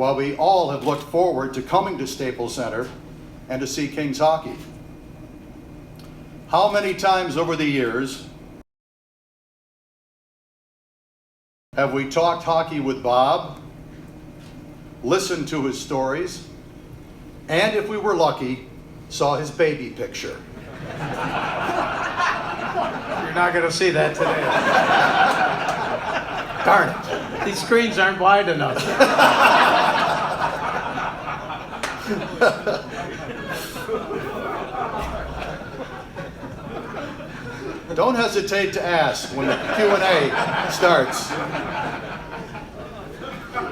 while we all have looked forward to coming to Staples Center and to see Kings hockey. How many times over the years have we talked hockey with Bob, listened to his stories, and if we were lucky, saw his baby picture? You're not going to see that today. Darn it. These screens aren't wide enough. Don't hesitate to ask when the Q&A starts.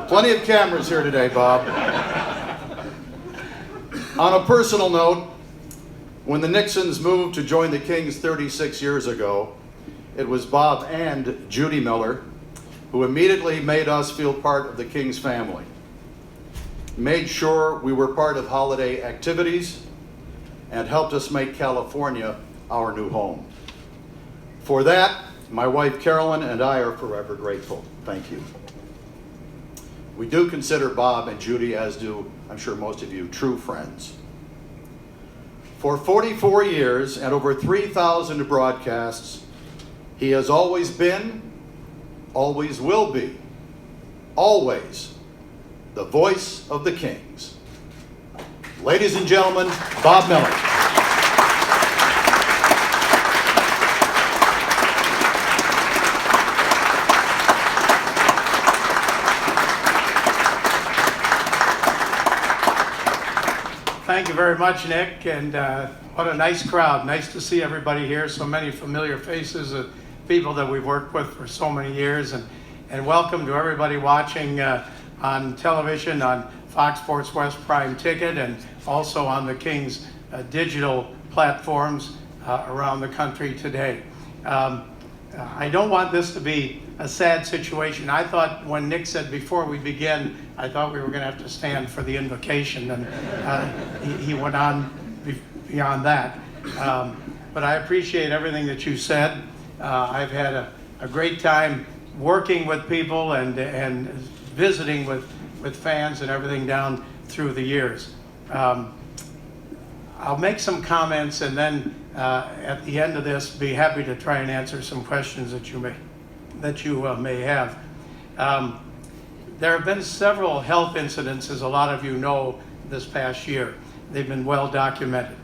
Plenty of cameras here today, Bob. On a personal note, when the Nixons moved to join the Kings 36 years ago, it was Bob and Judy Miller who immediately made us feel part of the Kings family, made sure we were part of holiday activities, and helped us make California our new home. For that, my wife Carolyn and I are forever grateful. Thank you. We do consider Bob and Judy, as do I'm sure most of you, true friends. For 44 years and over 3,000 broadcasts, he has always been, always will be, always the voice of the Kings. Ladies and gentlemen, Bob Miller. Thank you very much, Nick, and what a nice crowd. Nice to see everybody here, so many familiar faces of people that we've worked with for so many years, and welcome to everybody watching on television, on Fox Sports West Prime Ticket, and also on the Kings digital platforms around the country today. I don't want this to be a sad situation. I thought when Nick said before we begin, I thought we were going to have to stand for the invocation, and he went on beyond that. But I appreciate everything that you said. I've had a great time working with people and visiting with fans and everything down through the years. I'll make some comments, and then at the end of this, be happy to try and answer some questions that you may have. There have been several health incidents, as a lot of you know, this past year. They've been well documented.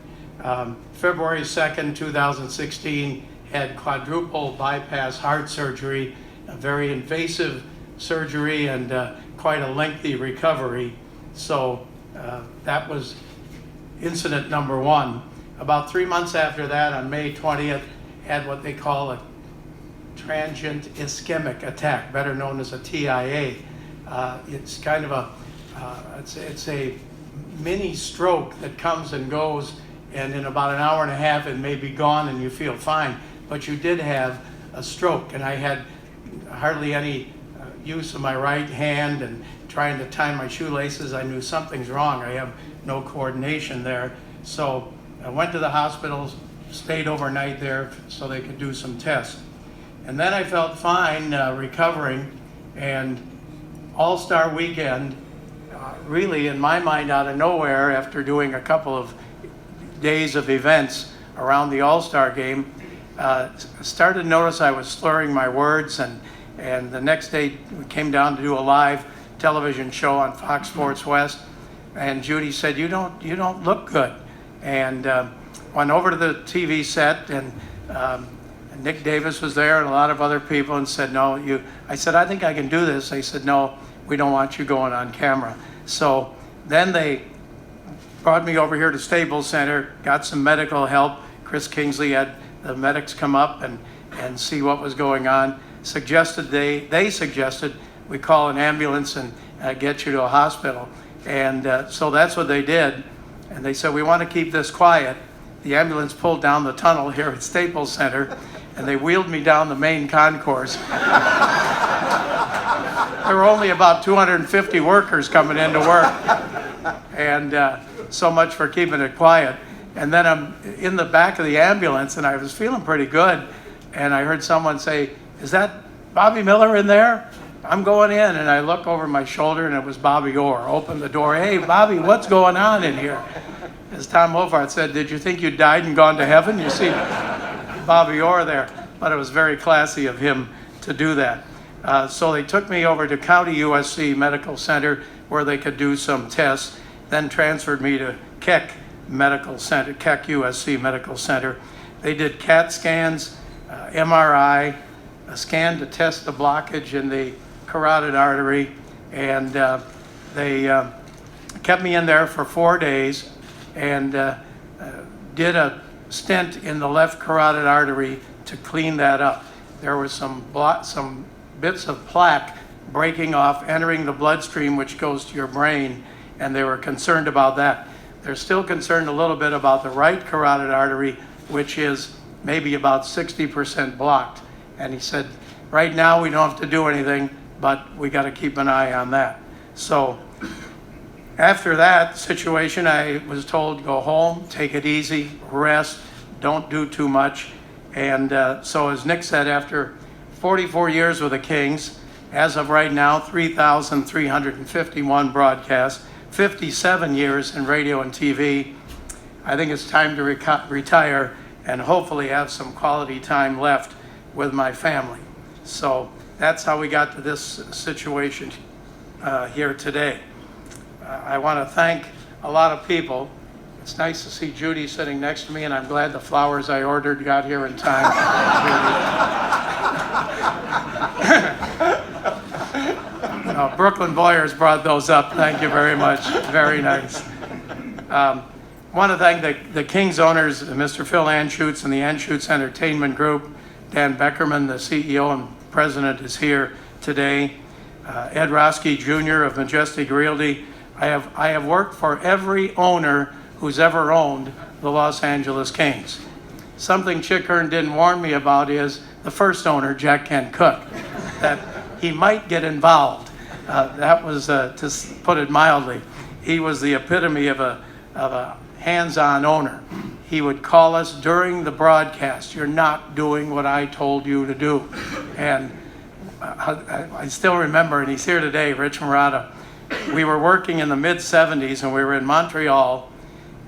February 2nd, 2016, had quadruple bypass heart surgery, a very invasive surgery and quite a lengthy recovery. So that was incident number one. About 3 months after that, on May 20th, had what they call a transient ischemic attack, better known as a TIA. It's kind of it's a mini stroke that comes and goes, and in about an hour and a half it may be gone and you feel fine, but you did have a stroke. And I had hardly any use of my right hand, and trying to tie my shoelaces, I knew something's wrong. I have no coordination there. So I went to the hospital, stayed overnight there so they could do some tests. And then I felt fine recovering, and All-Star Weekend, really in my mind out of nowhere, after doing a couple of days of events around the All-Star game, started to notice I was slurring my words, and the next day we came down to do a live television show on Fox Sports West, and Judy said, you don't look good. And went over to the TV set, and Nick Davis was there and a lot of other people, and said, no, I said, I think I can do this. They said, no, we don't want you going on camera. So then they brought me over here to Staples Center, got some medical help. Chris Kingsley had the medics come up and see what was going on. They suggested we call an ambulance and get you to a hospital. And so that's what they did. And they said, we want to keep this quiet. The ambulance pulled down the tunnel here at Staples Center, and they wheeled me down the main concourse. There were only about 250 workers coming in to work. And so much for keeping it quiet. And then I'm in the back of the ambulance, and I was feeling pretty good. And I heard someone say, is that Bobby Miller in there? I'm going in, and I look over my shoulder, and it was Bobby Orr. Opened the door. Hey, Bobby, what's going on in here? As Tom Wolfhard said, did you think you died and gone to heaven? You see Bobby Orr there. But it was very classy of him to do that. So they took me over to County USC Medical Center where they could do some tests, then transferred me to Keck Medical Center, Keck USC Medical Center. They did CAT scans, MRI, a scan to test the blockage in the carotid artery, and they kept me in there for 4 days and did a stent in the left carotid artery to clean that up. There was some bits of plaque breaking off, entering the bloodstream, which goes to your brain, and they were concerned about that. They're still concerned a little bit about the right carotid artery, which is maybe about 60% blocked. And he said, right now we don't have to do anything, but we got to keep an eye on that. So after that situation, I was told, go home, take it easy, rest, don't do too much. And so as Nick said, after 44 years with the Kings, as of right now, 3,351 broadcasts, 57 years in radio and TV, I think it's time to retire and hopefully have some quality time left with my family. So that's how we got to this situation here today. I want to thank a lot of people. It's nice to see Judy sitting next to me, and I'm glad the flowers I ordered got here in time. Brooklyn Boyers brought those up. Thank you very much. Very nice. Want to thank the Kings owners, Mr. Phil Anschutz and the Anschutz Entertainment Group. Dan Beckerman, the CEO and president, is here today. Ed Roski Jr. of Majestic Realty. I have worked for every owner who's ever owned the Los Angeles Kings. Something Chick Hearn didn't warn me about is the first owner, Jack Kent Cooke, that he might get involved. That was, to put it mildly, he was the epitome of a hands-on owner. He would call us during the broadcast, you're not doing what I told you to do. And I still remember, and he's here today, Rich Marotta. We were working in the mid-'70s, and we were in Montreal.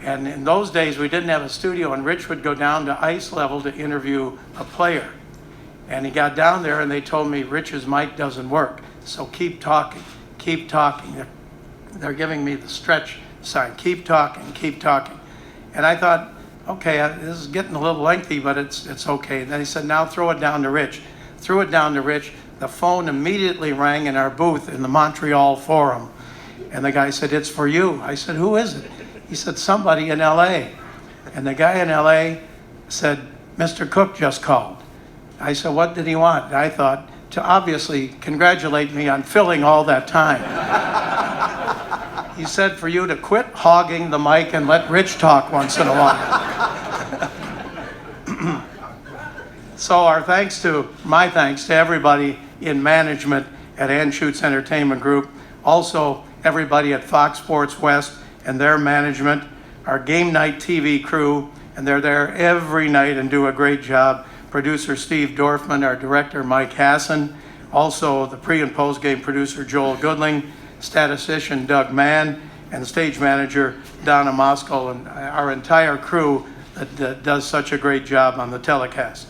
And in those days, we didn't have a studio, and Rich would go down to ice level to interview a player. And he got down there, and they told me, Rich's mic doesn't work, so keep talking, keep talking. They're giving me the stretch sign, keep talking, keep talking. And I thought, okay, this is getting a little lengthy, but it's okay. And then he said, now throw it down to Rich. Threw it down to Rich. The phone immediately rang in our booth in the Montreal Forum. And the guy said, it's for you. I said, who is it? He said, somebody in LA. And the guy in LA said, Mr. Cooke just called. I said, what did he want? I thought, to obviously congratulate me on filling all that time. He said for you to quit hogging the mic and let Rich talk once in a while. So my thanks to everybody in management at Anschutz Entertainment Group, also everybody at Fox Sports West and their management, our game night TV crew, and they're there every night and do a great job. Producer Steve Dorfman, our director Mike Hassan, also the pre and post game producer Joel Goodling, statistician Doug Mann, and stage manager Donna Moskal, and our entire crew that does such a great job on the telecast.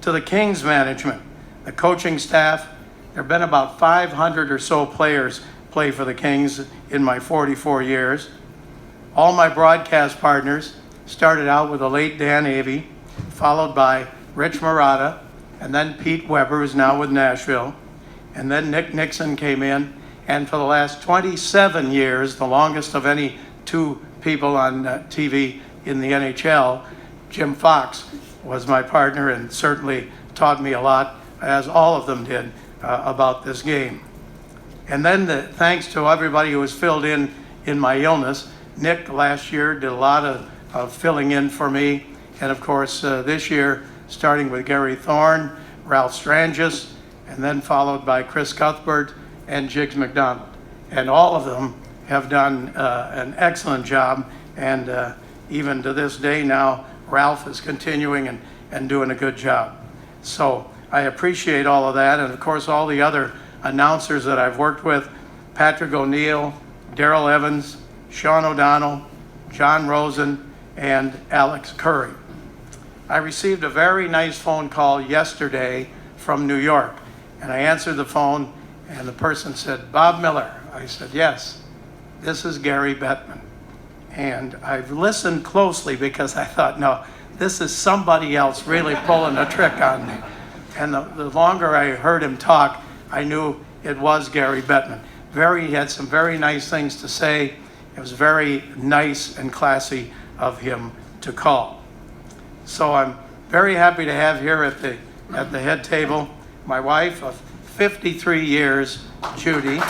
To the Kings management, the coaching staff, there have been about 500 or so players play for the Kings in my 44 years. All my broadcast partners started out with the late Dan Avey, followed by Rich Marotta, and then Pete Weber, who's now with Nashville, and then Nick Nixon came in, and for the last 27 years, the longest of any two people on TV in the NHL, Jim Fox was my partner and certainly taught me a lot, as all of them did, about this game. And then thanks to everybody who was filled in my illness. Nick last year did a lot of filling in for me, and of course this year, starting with Gary Thorne, Ralph Strangis, and then followed by Chris Cuthbert and Jiggs McDonald. And all of them have done an excellent job, and even to this day now, Ralph is continuing and doing a good job. So I appreciate all of that, and of course all the other announcers that I've worked with: Patrick O'Neill, Daryl Evans, Sean O'Donnell, John Rosen, and Alex Curry. I received a very nice phone call yesterday from New York, and I answered the phone, and the person said, "Bob Miller." I said, "Yes, this is Gary Bettman." And I've listened closely because I thought, no, this is somebody else really pulling a trick on me. And the longer I heard him talk, I knew it was Gary Bettman. He had some very nice things to say. It was very nice and classy of him to call. So I'm very happy to have here at the head table my wife of 53 years, Judy.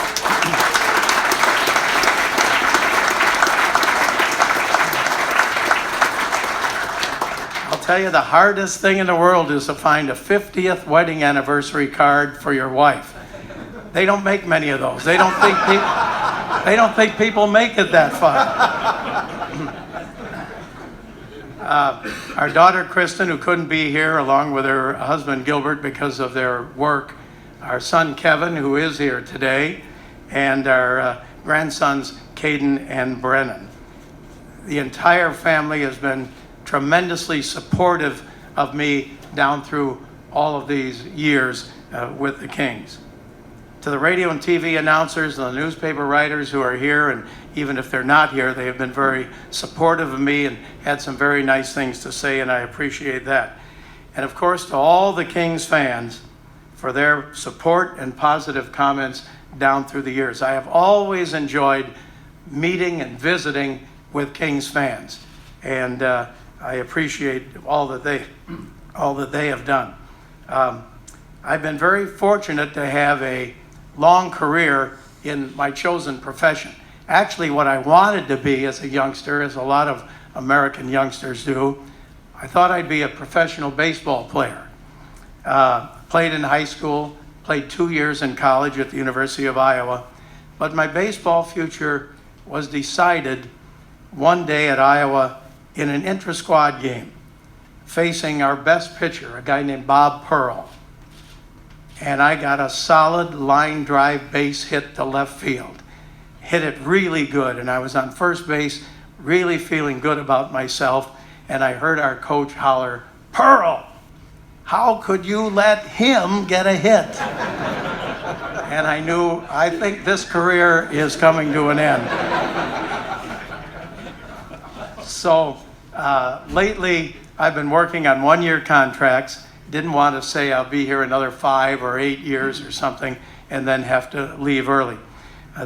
I'll tell you, the hardest thing in the world is to find a 50th wedding anniversary card for your wife. They don't make many of those. They don't think people make it that far. Our daughter Kristen, who couldn't be here, along with her husband Gilbert because of their work, our son Kevin, who is here today, and our grandsons Caden and Brennan. The entire family has been tremendously supportive of me down through all of these years with the Kings. To the radio and TV announcers and the newspaper writers who are here, and even if they're not here, they have been very supportive of me and had some very nice things to say, and I appreciate that. And of course, to all the Kings fans for their support and positive comments down through the years. I have always enjoyed meeting and visiting with Kings fans, and I appreciate all that they have done. I've been very fortunate to have a long career in my chosen profession. Actually, what I wanted to be as a youngster, as a lot of American youngsters do, I thought I'd be a professional baseball player. Played in high school, played 2 years in college at the University of Iowa, but my baseball future was decided one day at Iowa in an intra-squad game, facing our best pitcher, a guy named Bob Pearl. And I got a solid line drive base hit to left field. Hit it really good, and I was on first base, really feeling good about myself, and I heard our coach holler, "Pearl, how could you let him get a hit?" And I knew, I think this career is coming to an end. So lately, I've been working on one-year contracts. Didn't want to say I'll be here another 5 or 8 years or something and then have to leave early.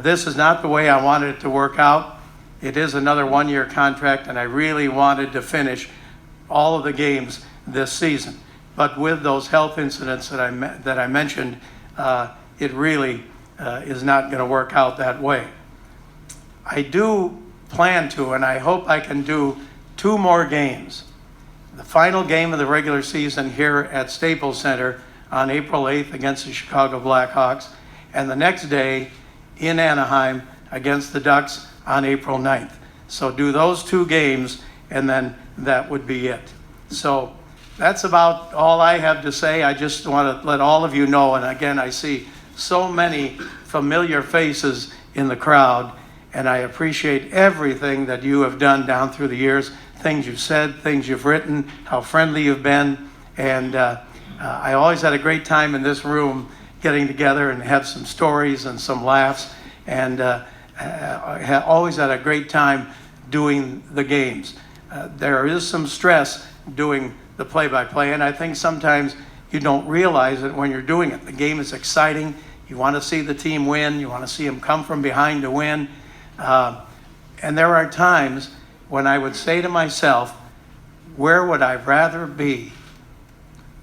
This is not the way I wanted it to work out. It is another one-year contract, and I really wanted to finish all of the games this season. But with those health incidents that I mentioned, it really is not going to work out that way. I do plan to, and I hope I can do 2 more games. The final game of the regular season here at Staples Center on April 8th against the Chicago Blackhawks, and the next day in Anaheim against the Ducks on April 9th. So do those 2 games, and then that would be it. So that's about all I have to say. I just want to let all of you know, and again, I see so many familiar faces in the crowd, and I appreciate everything that you have done down through the years. Things you've said, things you've written, how friendly you've been, and I always had a great time in this room getting together and have some stories and some laughs, and I always had a great time doing the games. There is some stress doing the play-by-play, and I think sometimes you don't realize it when you're doing it. The game is exciting. You want to see the team win. You want to see them come from behind to win. And there are times when I would say to myself, where would I rather be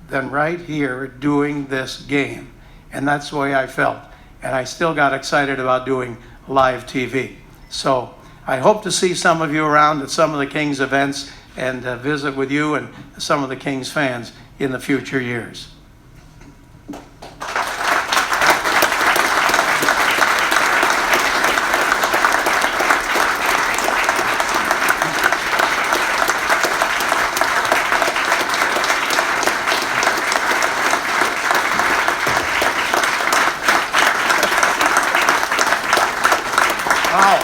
than right here doing this game? And that's the way I felt. And I still got excited about doing live TV. So I hope to see some of you around at some of the Kings events and visit with you and some of the Kings fans in the future years. Wow.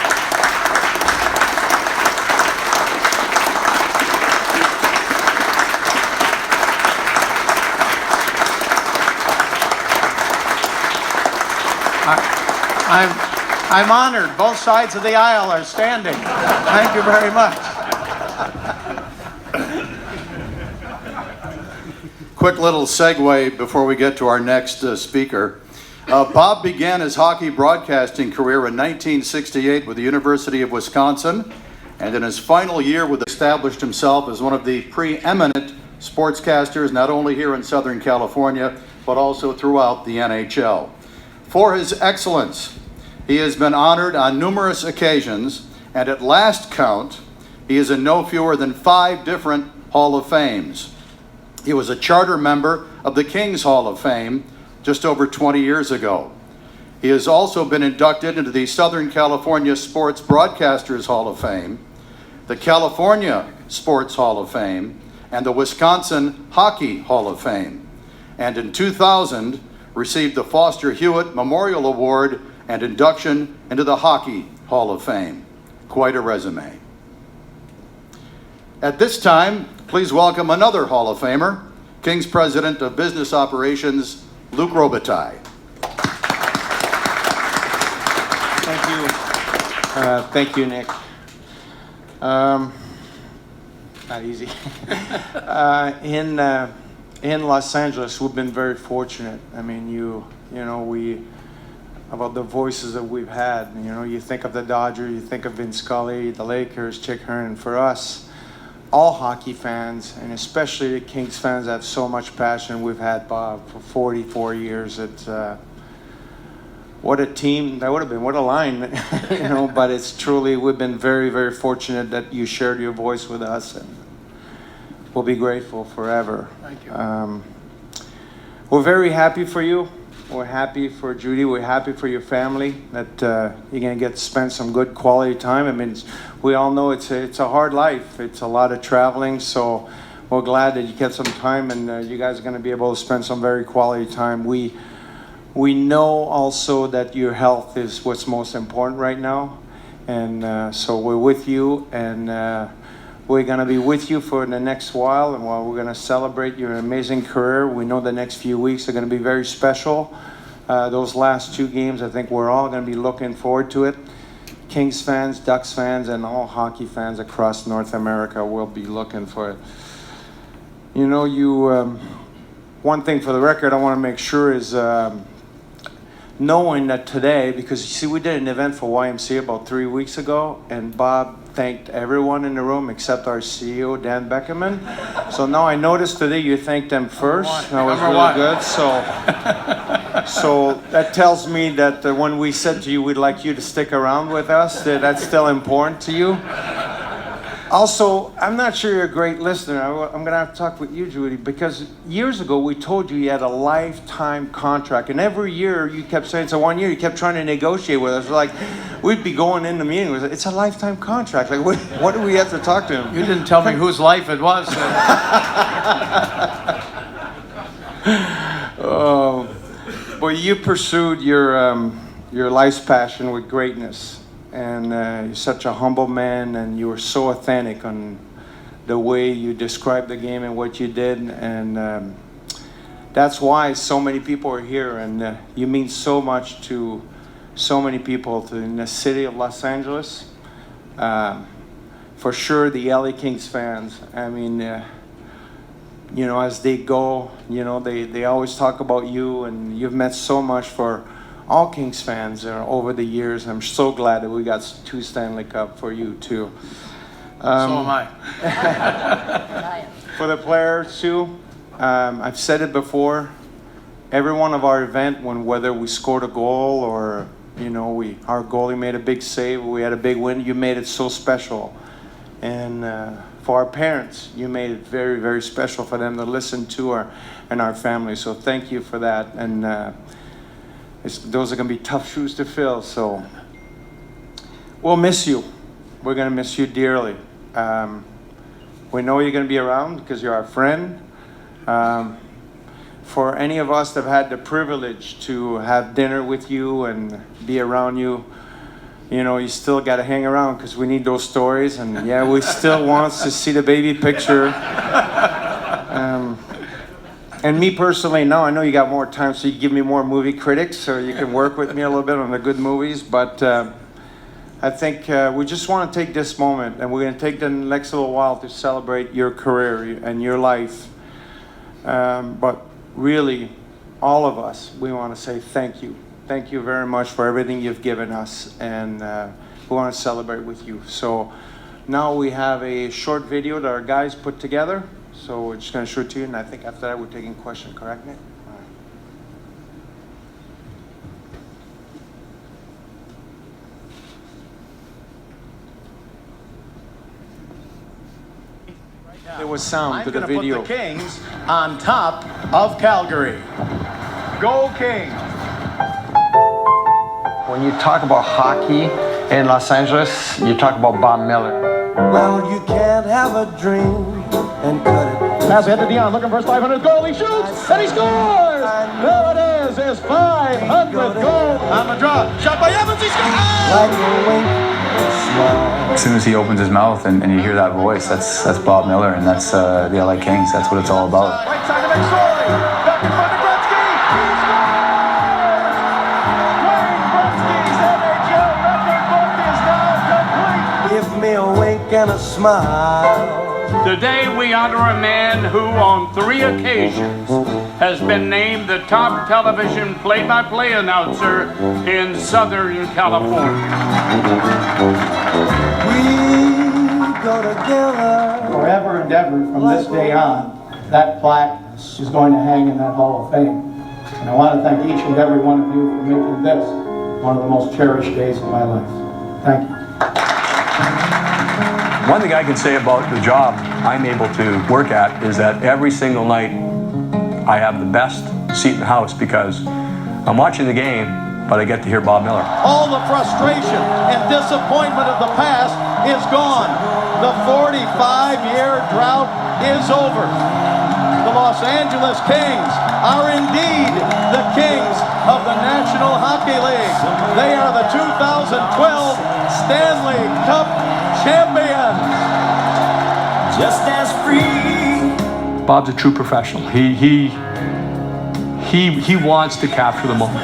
I'm honored. Both sides of the aisle are standing. Thank you very much. Quick little segue before we get to our next speaker. Bob began his hockey broadcasting career in 1968 with the University of Wisconsin, and in his final year established himself as one of the preeminent sportscasters, not only here in Southern California, but also throughout the NHL. For his excellence, he has been honored on numerous occasions, and at last count, he is in no fewer than 5 different Hall of Fames. He was a charter member of the King's Hall of Fame just over 20 years ago. He has also been inducted into the Southern California Sports Broadcasters Hall of Fame, the California Sports Hall of Fame, and the Wisconsin Hockey Hall of Fame. And in 2000, received the Foster Hewitt Memorial Award and induction into the Hockey Hall of Fame. Quite a resume. At this time, please welcome another Hall of Famer, King's President of Business Operations, Luc Robitaille. Thank you, Nick. Not easy. In Los Angeles, we've been very fortunate. I mean, about the voices that we've had. You think of the Dodgers, you think of Vin Scully, the Lakers, Chick Hearn. For us, all hockey fans, and especially the Kings fans, have so much passion. We've had Bob for 44 years. It's what a team that would have been. What a line, But it's truly, we've been very, very fortunate that you shared your voice with us, and we'll be grateful forever. Thank you. We're very happy for you. We're happy for Judy. We're happy for your family that you're going to get to spend some good quality time. I mean, we all know it's a hard life. It's a lot of traveling, so we're glad that you get some time, and you guys are going to be able to spend some very quality time. We know also that your health is what's most important right now, and so we're with you, and we're going to be with you for the next while, and while we're going to celebrate your amazing career. We know the next few weeks are going to be very special. Those last 2 games, I think we're all going to be looking forward to it. Kings fans, Ducks fans, and all hockey fans across North America will be looking for it. One thing for the record I want to make sure is knowing that today, because you see, we did an event for YMCA about 3 weeks ago, and Bob thanked everyone in the room except our CEO, Dan Beckerman. So now I noticed today you thanked them first. That was really good. So that tells me that when we said to you we'd like you to stick around with us, that's still important to you. Also, I'm not sure you're a great listener. I'm going to have to talk with you, Judy, because years ago we told you had a lifetime contract, and every year you kept saying, so 1 year you kept trying to negotiate with us. Like, we'd be going in the meeting, it's a lifetime contract. Like, what do we have to talk to him? You didn't tell me whose life it was. Well, you pursued your life's passion with greatness. And you're such a humble man, and you were so authentic on the way you described the game and what you did, and that's why so many people are here, and you mean so much to so many people in the city of Los Angeles. For sure, the LA Kings fans. I mean, as they go, they always talk about you, and you've meant so much for all Kings fans over the years. I'm so glad that we got 2 Stanley Cup for you too. So am I. For the players too, I've said it before. Every one of our event, whether we scored a goal or our goalie made a big save, we had a big win, you made it so special. And for our parents, you made it very, very special for them to listen to our family. So thank you for that. And those are going to be tough shoes to fill, so we'll miss you. We're going to miss you dearly. We know you're going to be around because you're our friend. For any of us that have had the privilege to have dinner with you and be around you, you know, you still got to hang around because we need those stories. And yeah, we still wants to see the baby picture. And me personally, now I know you got more time, so you give me more movie critics, so you can work with me a little bit on the good movies. But I think we just want to take this moment, and we're going to take the next little while to celebrate your career and your life. But really, all of us, we want to say thank you. Thank you very much for everything you've given us, and we want to celebrate with you. So now we have a short video that our guys put together. So we're just going to show it to you, and I think after that we're taking questions, correct, Nick? All right. There was sound to the video. I'm going to put the Kings on top of Calgary. Go Kings! When you talk about hockey in Los Angeles, you talk about Bob Miller. Well, you can't have a dream and cut it. Pass ahead to Dion, looking for his 500th goal. He shoots, and he scores! There it is, his 500th goal on the draw. Shot by Evans, he scores! Like a wink and smile. As soon as he opens his mouth and you hear that voice, that's Bob Miller, and that's the LA Kings. That's what it's all about. Right side of McSorley, back in front of Gretzky, he scores! Wayne Gretzky's NHL record book is now complete. Give me a wink and a smile. Today we honor a man who on 3 occasions has been named the top television play-by-play announcer in Southern California. We go together. Forever and ever, from this day on, that plaque is going to hang in that Hall of Fame. And I want to thank each and every one of you for making this one of the most cherished days of my life. Thank you. One thing I can say about the job I'm able to work at is that every single night I have the best seat in the house because I'm watching the game, but I get to hear Bob Miller. All the frustration and disappointment of the past is gone. The 45-year drought is over. The Los Angeles Kings are indeed the kings of the National Hockey League. They are the 2012 Stanley Cup champions. Just as free. Bob's a true professional. He wants to capture the moment.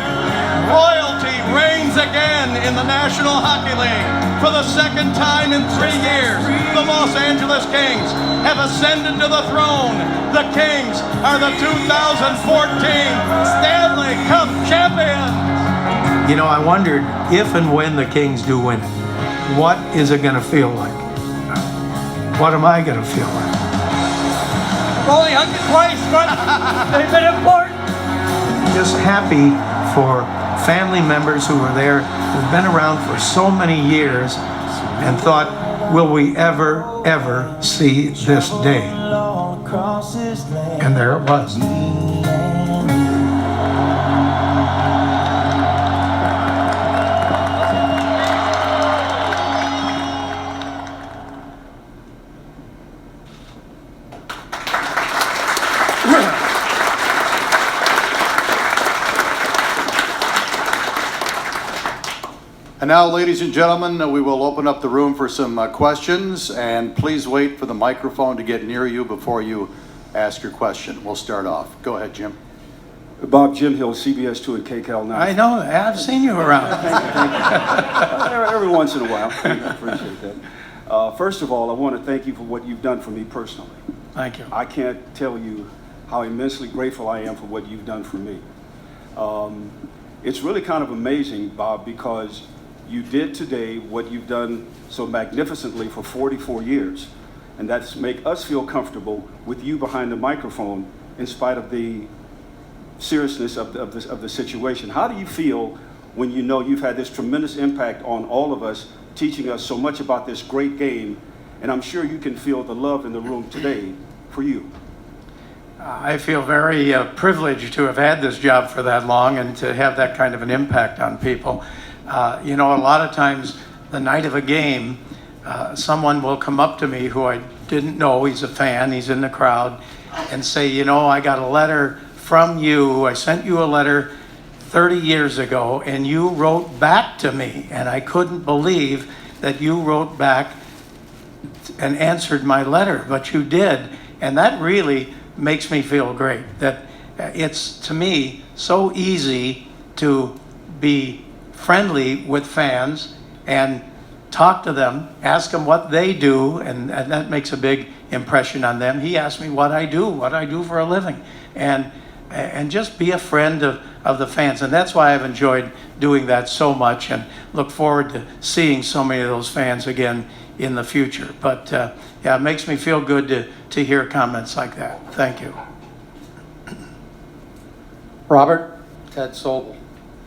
Royalty reigns again in the National Hockey League. For the second time in 3 years, the Los Angeles Kings have ascended to the throne. The Kings are the 2014 Stanley Cup champions. You know, I wondered if and when the Kings do win it, what is it going to feel like? What am I going to feel like? Only hugged it twice, but they've been important. Just happy for family members who were there, who've been around for so many years, and thought, will we ever see this day? And there it was. And now, ladies and gentlemen, we will open up the room for some questions, and please wait for the microphone to get near you before you ask your question. We'll start off. Go ahead, Jim. Bob, Jim Hill, CBS 2 and KCAL 9. I know, I've seen you around. Every once in a while. I appreciate that. First of all, I want to thank you for what you've done for me personally. Thank you. I can't tell you how immensely grateful I am for what you've done for me. It's really kind of amazing, Bob, because you did today what you've done so magnificently for 44 years. And that's make us feel comfortable with you behind the microphone in spite of the seriousness of the situation. How do you feel when you know you've had this tremendous impact on all of us, teaching us so much about this great game? And I'm sure you can feel the love in the room today for you. I feel very privileged to have had this job for that long and to have that kind of an impact on people. You know, a lot of times the night of a game, someone will come up to me who I didn't know, he's a fan, he's in the crowd, and say, you know, I got a letter from you, I sent you a letter 30 years ago, and you wrote back to me, and I couldn't believe that you wrote back and answered my letter, but you did. And that really makes me feel great, that it's, to me, so easy to be friendly with fans and talk to them, ask them what they do, and that makes a big impression on them. He asked me what I do for a living, and just be a friend of the fans. And that's why I've enjoyed doing that so much, and look forward to seeing so many of those fans again in the future. But yeah, it makes me feel good to hear comments like that. Thank you. Robert, Ted Sobel.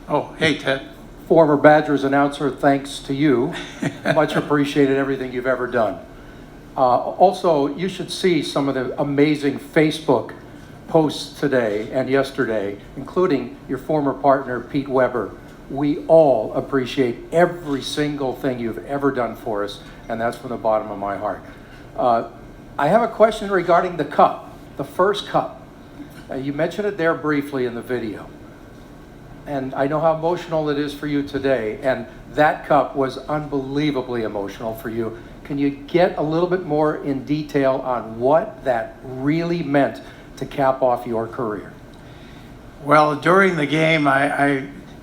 Oh, hey, Ted. Former Badgers announcer, thanks to you. Much appreciated everything you've ever done. Also, you should see some of the amazing Facebook posts today and yesterday, including your former partner, Pete Weber. We all appreciate every single thing you've ever done for us, and that's from the bottom of my heart. I have a question regarding the cup, the first cup. You mentioned it there briefly in the video. And I know how emotional it is for you today, and that cup was unbelievably emotional for you. Can you get a little bit more in detail on what that really meant to cap off your career? Well, during the game,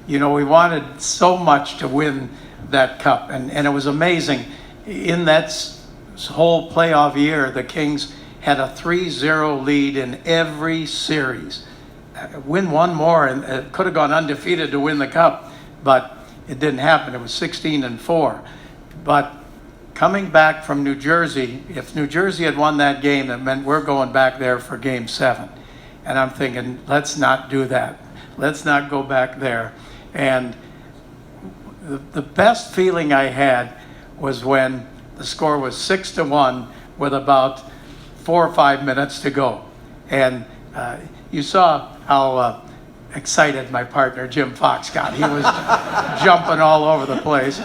we wanted so much to win that cup, and it was amazing. In that whole playoff year, the Kings had a 3-0 lead in every series. Win one more, and it could have gone undefeated to win the cup, but it didn't happen. It was 16-4. But coming back from New Jersey, if New Jersey had won that game, that meant we're going back there for Game 7. And I'm thinking, let's not do that. Let's not go back there. And the best feeling I had was when the score was 6-1 with about 4 or 5 minutes to go. And you saw how excited my partner Jim Fox got. He was jumping all over the place.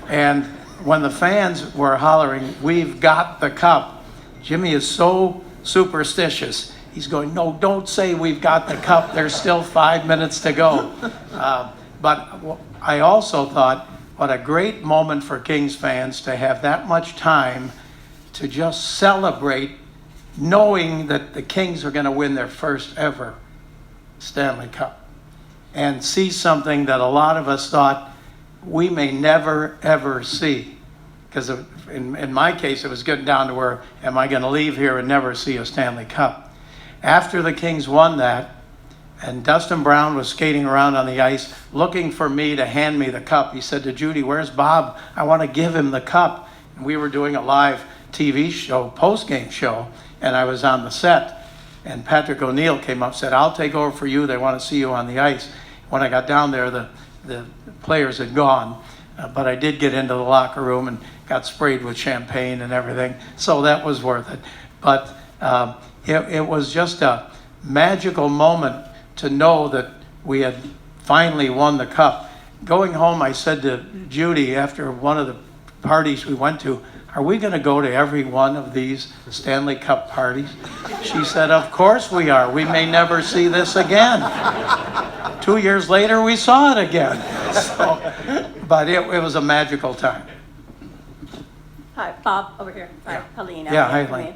And when the fans were hollering, "We've got the cup," Jimmy is so superstitious. He's going, "No, don't say we've got the cup. There's still 5 minutes to go." But I also thought, what a great moment for Kings fans to have that much time to just celebrate, knowing that the Kings are going to win their first ever Stanley Cup, and see something that a lot of us thought we may never, ever see. Because in my case, it was getting down to where, am I going to leave here and never see a Stanley Cup? After the Kings won that, and Dustin Brown was skating around on the ice looking for me to hand me the cup, he said to Judy, "Where's Bob? I want to give him the cup." And we were doing a live TV show, post-game show, and I was on the set. And Patrick O'Neill came up and said, "I'll take over for you. They want to see you on the ice." When I got down there, the players had gone. But I did get into the locker room and got sprayed with champagne and everything. So that was worth it. But it was just a magical moment to know that we had finally won the cup. Going home, I said to Judy after one of the parties we went to, "Are we going to go to every one of these Stanley Cup parties?" She said, "Of course we are. We may never see this again." 2 years later, we saw it again. So, but it was a magical time. Hi, Bob, over here. Hi, Helene. Yeah, hi, Helene.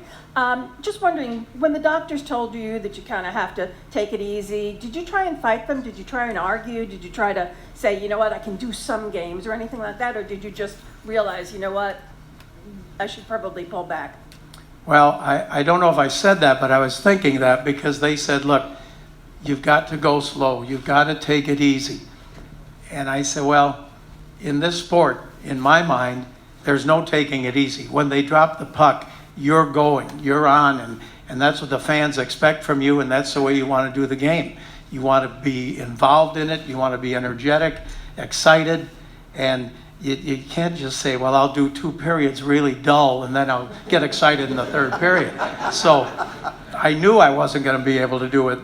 Just wondering, when the doctors told you that you kind of have to take it easy, did you try and fight them? Did you try and argue? Did you try to say, "You know what, I can do some games," or anything like that? Or did you just realize, "You know what, I should probably pull back"? Well, I don't know if I said that, but I was thinking that because they said, "Look, you've got to go slow. You've got to take it easy." And I said, well, in this sport, in my mind, there's no taking it easy. When they drop the puck, you're going, you're on, and that's what the fans expect from you, and that's the way you want to do the game. You want to be involved in it. You want to be energetic, excited, and you can't just say, "Well, I'll do 2 periods really dull, and then I'll get excited in the 3rd period." So I knew I wasn't going to be able to do it,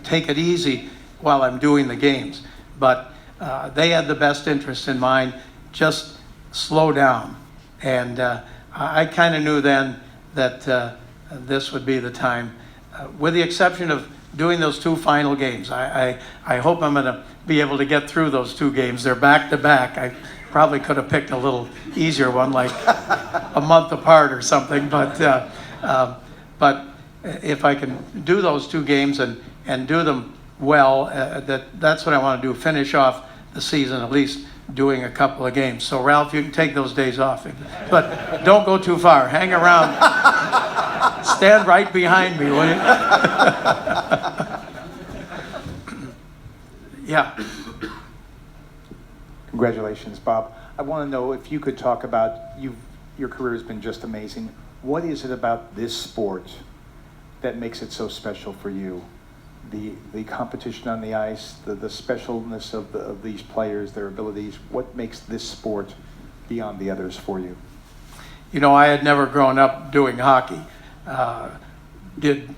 take it easy while I'm doing the games. But they had the best interest in mind, just slow down. And I kind of knew then that this would be the time, with the exception of doing those 2 final games. I hope I'm going to be able to get through those 2 games. They're back to back. I probably could have picked a little easier one, like a month apart or something. But if I can do those 2 games and do them well, that's what I want to do. Finish off the season at least doing a couple of games. So Ralph, you can take those days off, but don't go too far. Hang around. Stand right behind me, will you? Yeah. Congratulations, Bob. I want to know if you could talk about your career has been just amazing. What is it about this sport that makes it so special for you? The competition on the ice, the specialness of these players, their abilities. What makes this sport beyond the others for you? You know, I had never grown up doing hockey. Did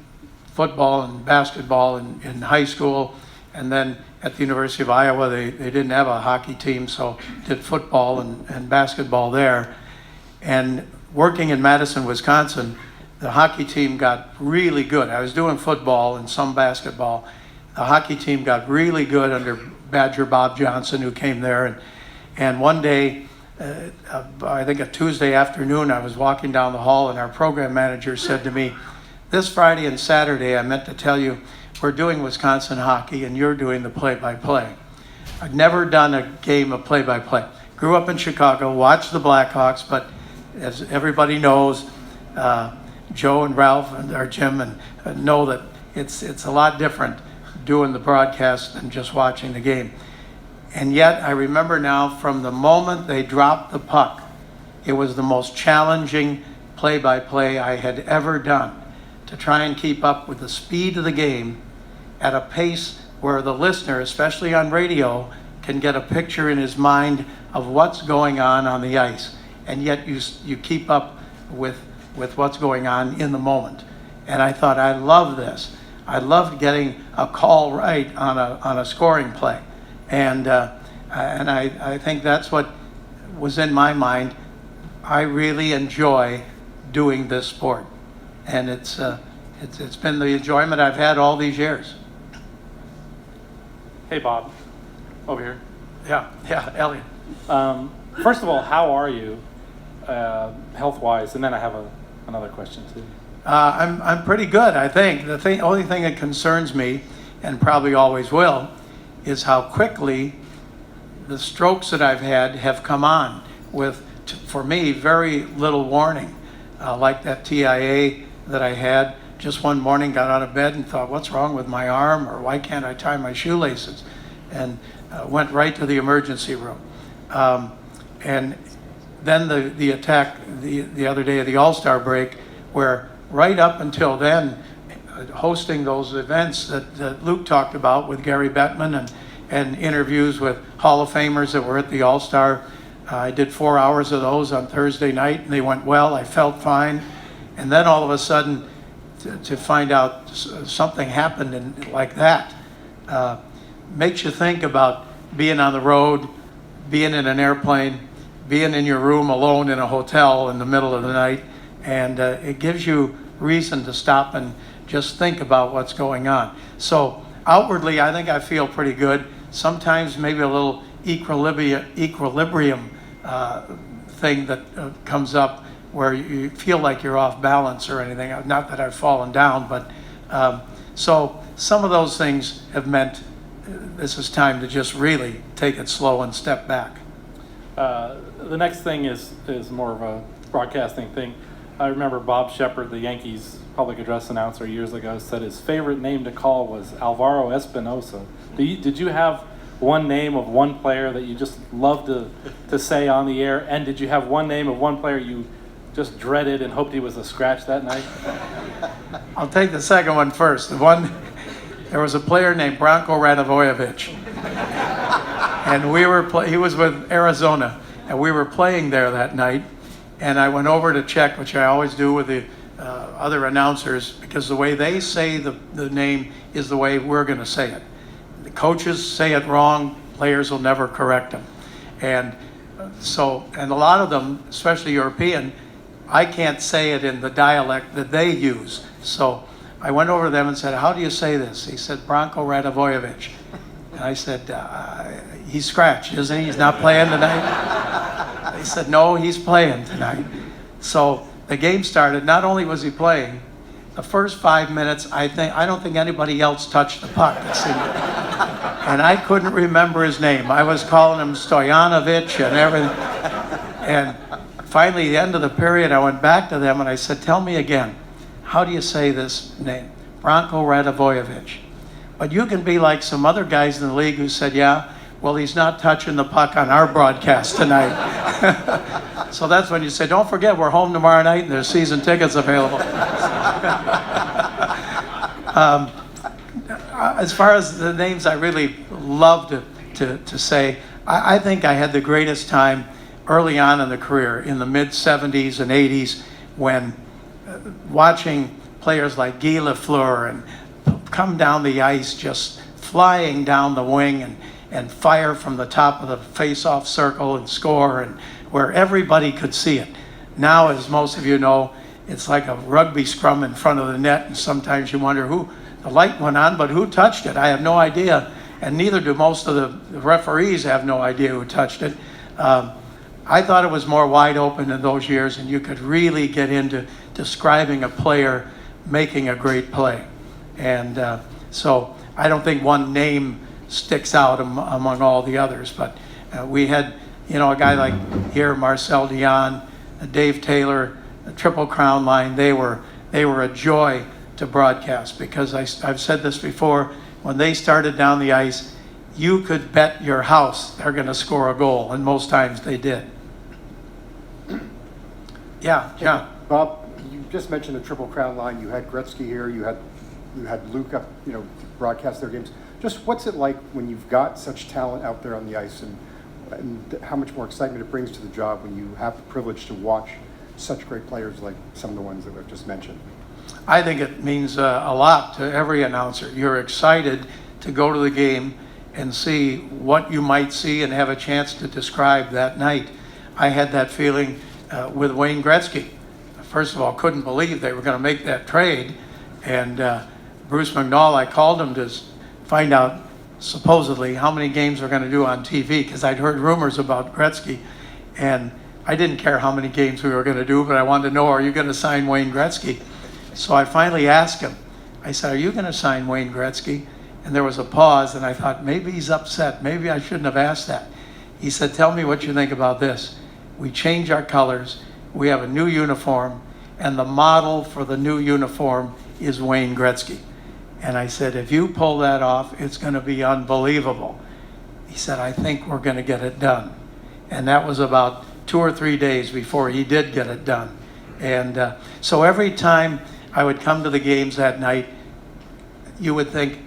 football and basketball in high school, and then at the University of Iowa they didn't have a hockey team, so did football and basketball there. And working in Madison, Wisconsin, the hockey team got really good. I was doing football and some basketball. The hockey team got really good under Badger Bob Johnson, who came there. And one day, I think a Tuesday afternoon, I was walking down the hall and our program manager said to me, "This Friday and Saturday, I meant to tell you, we're doing Wisconsin hockey and you're doing the play-by-play." I'd never done a game of play-by-play. Grew up in Chicago, watched the Blackhawks, but as everybody knows, Joe and Ralph and our Jim and know that it's a lot different doing the broadcast than just watching the game. And yet I remember now, from the moment they dropped the puck, it was the most challenging play-by-play I had ever done, to try and keep up with the speed of the game at a pace where the listener, especially on radio, can get a picture in his mind of what's going on the ice. And yet you keep up with what's going on in the moment. And I thought, I love this. I loved getting a call right on a scoring play. And I think that's what was in my mind. I really enjoy doing this sport. And it's been the enjoyment I've had all these years. Hey, Bob. Over here. Yeah, Elliot. First of all, how are you, health-wise? And then I have another question, too. I'm pretty good, I think. The only thing that concerns me, and probably always will, is how quickly the strokes that I've had have come on with, for me, very little warning. Like that TIA that I had, just one morning got out of bed and thought, what's wrong with my arm, or why can't I tie my shoelaces? And went right to the emergency room. And then the attack the other day of the All-Star break, where right up until then, hosting those events that Luke talked about with Gary Bettman and interviews with Hall of Famers that were at the All-Star. I did 4 hours of those on Thursday night, and they went well. I felt fine. And then all of a sudden, to find out something happened like that, makes you think about being on the road, being in an airplane, being in your room alone in a hotel in the middle of the night, and it gives you reason to stop and just think about what's going on. So outwardly, I think I feel pretty good. Sometimes maybe a little equilibrium thing that comes up where you feel like you're off balance or anything. Not that I've fallen down, but so some of those things have meant this is time to just really take it slow and step back. The next thing is more of a broadcasting thing. I remember Bob Shepard, the Yankees public address announcer years ago, said his favorite name to call was Alvaro Espinosa. Did you have one name of one player that you just loved to say on the air? And did you have one name of one player you just dreaded and hoped he was a scratch that night? I'll take the second one first. There was a player named Branko Radivojevic. And he was with Arizona, and we were playing there that night. And I went over to check, which I always do with the other announcers, because the way they say the name is the way we're going to say it. The coaches say it wrong, players will never correct them. And a lot of them, especially European, I can't say it in the dialect that they use. So I went over to them and said, how do you say this? He said, Branko Radivojevic. And I said, he's scratched, isn't he? He's not playing tonight? They said, no, he's playing tonight. So the game started. Not only was he playing, the first 5 minutes, I don't think anybody else touched the puck. It seemed. And I couldn't remember his name. I was calling him Stojanovic and everything. And finally, the end of the period, I went back to them and I said, tell me again, how do you say this name? Branko Radivojevic. But you can be like some other guys in the league who said, yeah, well, he's not touching the puck on our broadcast tonight. So that's when you say, don't forget, we're home tomorrow night and there's season tickets available. As far as the names I really love to say, I think I had the greatest time early on in the career, in the mid-70s and 80s, when watching players like Guy Lafleur and come down the ice, just flying down the wing and fire from the top of the face-off circle and score, and where everybody could see it. Now, as most of you know, it's like a rugby scrum in front of the net, and sometimes you wonder who, the light went on, but who touched it? I have no idea, and neither do most of the referees have no idea who touched it. I thought it was more wide open in those years, and you could really get into describing a player making a great play. And so I don't think one name sticks out among all the others, but we had, a guy like here, Marcel Dion, Dave Taylor, the Triple Crown line. They were a joy to broadcast, because I've said this before, when they started down the ice, you could bet your house they're going to score a goal, and most times they did. Yeah, John. Bob, you just mentioned the Triple Crown line. You had Gretzky here. You had Luke up, broadcast their games. Just what's it like when you've got such talent out there on the ice, and how much more excitement it brings to the job when you have the privilege to watch such great players like some of the ones that we've just mentioned? I think it means a lot to every announcer. You're excited to go to the game and see what you might see and have a chance to describe that night. I had that feeling with Wayne Gretzky. First of all, couldn't believe they were going to make that trade. And Bruce McNall, I called him to find out supposedly how many games we're going to do on TV, because I'd heard rumors about Gretzky. And I didn't care how many games we were going to do, but I wanted to know, are you going to sign Wayne Gretzky? So I finally asked him. I said, are you going to sign Wayne Gretzky? And there was a pause, and I thought, maybe he's upset. Maybe I shouldn't have asked that. He said, tell me what you think about this. We change our colors. We have a new uniform, and the model for the new uniform is Wayne Gretzky. And I said, if you pull that off, it's going to be unbelievable. He said, I think we're going to get it done. And that was about 2 or 3 days before he did get it done. And so every time I would come to the games that night, you would think,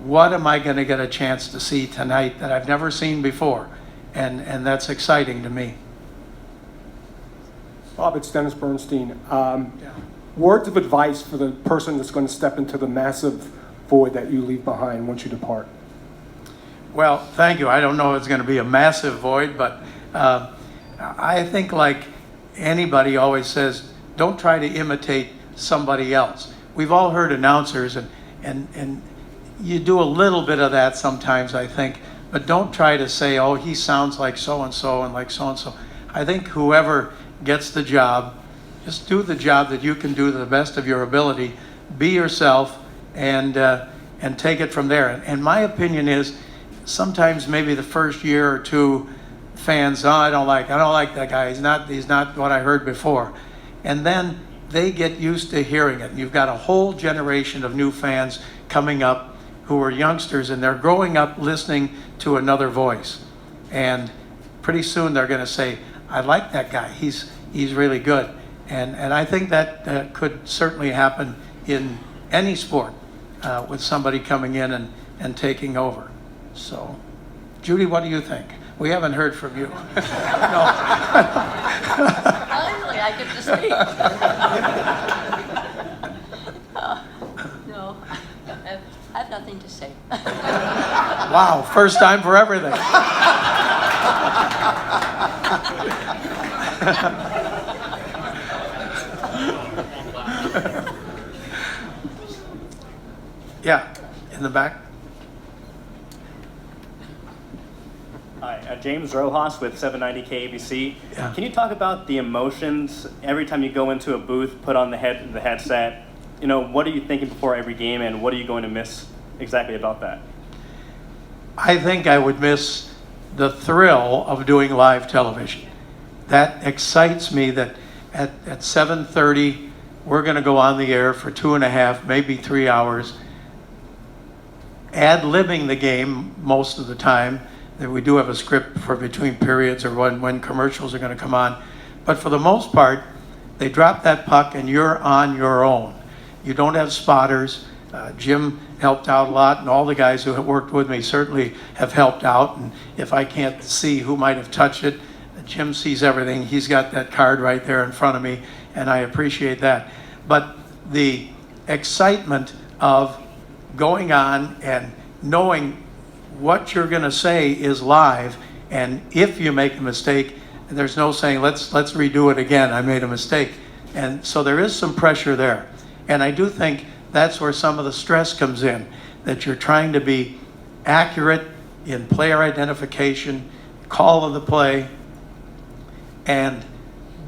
what am I going to get a chance to see tonight that I've never seen before? And that's exciting to me. Bob, it's Dennis Bernstein. Words of advice for the person that's going to step into the massive void that you leave behind once you depart. Well, thank you. I don't know if it's going to be a massive void, but I think, like anybody always says, don't try to imitate somebody else. We've all heard announcers, and you do a little bit of that sometimes, I think, but don't try to say, oh, he sounds like so-and-so and like so-and-so. I think whoever gets the job, just do the job that you can do to the best of your ability. Be yourself, and take it from there. And my opinion is, sometimes maybe the first year or two, fans, I don't like that guy. He's not what I heard before. And then they get used to hearing it. You've got a whole generation of new fans coming up who are youngsters, and they're growing up listening to another voice. And pretty soon they're going to say, I like that guy. He's really good. And I think that could certainly happen in any sport with somebody coming in and taking over. So, Judy, what do you think? We haven't heard from you. No. Finally, I get to speak. No, I have nothing to say. Wow, first time for everything. Yeah, in the back. Hi, James Rojas with 790 KABC. Yeah. Can you talk about the emotions every time you go into a booth, put on the headset? You know, what are you thinking before every game, and what are you going to miss exactly about that? I think I would miss the thrill of doing live television. That excites me that at 7:30, we're going to go on the air for 2.5, maybe 3 hours, ad-libbing the game most of the time. That we do have a script for between periods or when commercials are going to come on. But for the most part, they drop that puck and you're on your own. You don't have spotters. Jim helped out a lot, and all the guys who have worked with me certainly have helped out. And if I can't see who might have touched it, Jim sees everything. He's got that card right there in front of me, and I appreciate that. But the excitement of going on and knowing what you're going to say is live, and if you make a mistake, there's no saying, let's redo it again, I made a mistake. And so there is some pressure there. And I do think that's where some of the stress comes in, that you're trying to be accurate in player identification, call of the play, and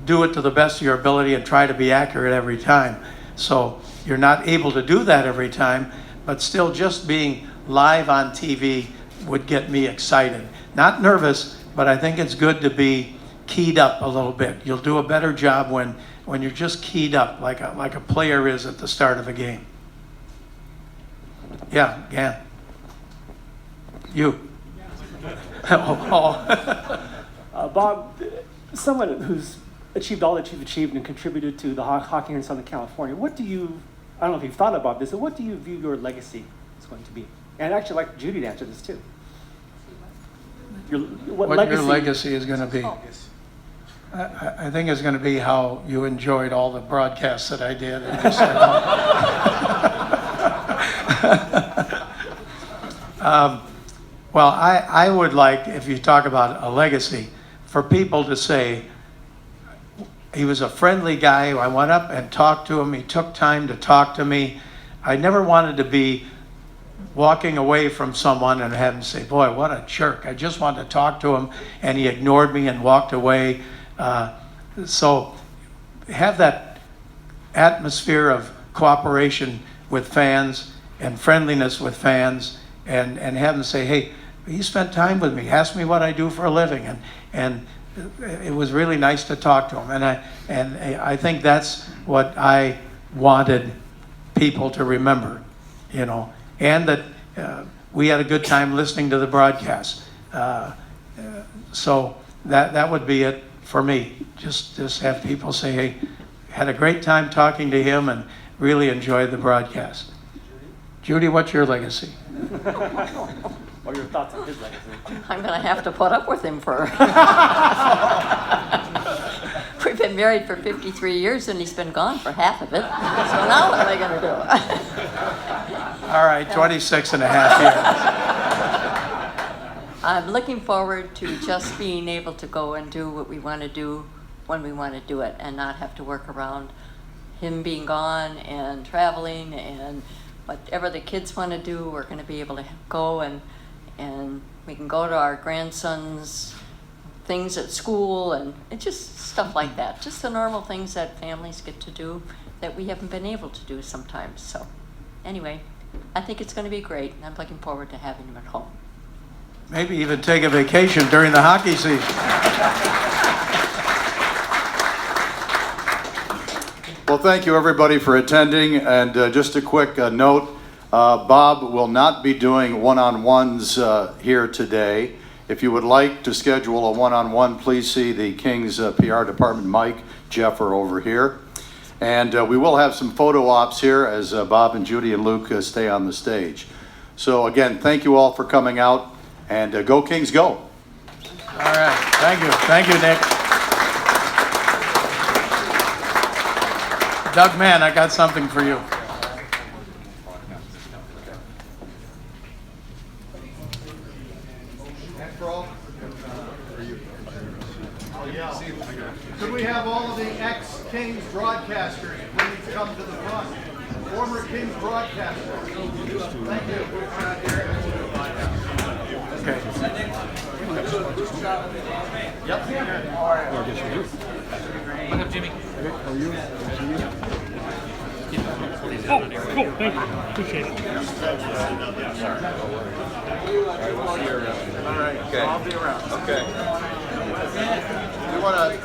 do it to the best of your ability and try to be accurate every time. So you're not able to do that every time, but still just being live on TV would get me excited. Not nervous, but I think it's good to be keyed up a little bit. You'll do a better job when you're just keyed up like a player is at the start of a game. Yeah, Gan. You. Bob, someone who's achieved all that you've achieved and contributed to the hockey here in Southern California, I don't know if you've thought about this, but what do you view your legacy is going to be? And I'd actually like Judy to answer this too. What your legacy is going to be? I think it's going to be how you enjoyed all the broadcasts that I did. And just, well, I would like, if you talk about a legacy, for people to say, he was a friendly guy. I went up and talked to him. He took time to talk to me. I never wanted to be walking away from someone and have him say, boy, what a jerk. I just wanted to talk to him, and he ignored me and walked away. So have that atmosphere of cooperation with fans and friendliness with fans, and have them say, hey, he spent time with me, asked me what I do for a living, and it was really nice to talk to him. And I think that's what I wanted people to remember, you know, and that we had a good time listening to the broadcast. So that would be it for me. Just have people say, hey, had a great time talking to him and really enjoyed the broadcast. Judy, what's your legacy? What are your thoughts on his legacy? I'm going to have to put up with him for... We've been married for 53 years and he's been gone for half of it. So now what am I going to do? All right, 26 and a half years. I'm looking forward to just being able to go and do what we want to do when we want to do it and not have to work around him being gone and traveling, and whatever the kids want to do, we're going to be able to go and we can go to our grandson's things at school, and it's just stuff like that. Just the normal things that families get to do that we haven't been able to do sometimes. So anyway, I think it's going to be great, and I'm looking forward to having him at home. Maybe even take a vacation during the hockey season. Well, thank you everybody for attending, and just a quick note, Bob will not be doing one-on-ones here today. If you would like to schedule a one-on-one, please see the Kings PR department. Mike, Jeff are over here. And we will have some photo ops here as Bob and Judy and Luke stay on the stage. So again, thank you all for coming out, and go Kings, go. All right, thank you. Thank you, Nick. Doug Mann, I got something for you. Could we have all of the ex-Kings broadcasters, please come to the front. Former Kings broadcasters. Thank you. Okay. Yep. What's up, Jimmy? How are you? Oh, cool. Thank you. Appreciate it. We'll see you around. All right. Okay. I'll be around. Okay. You want to...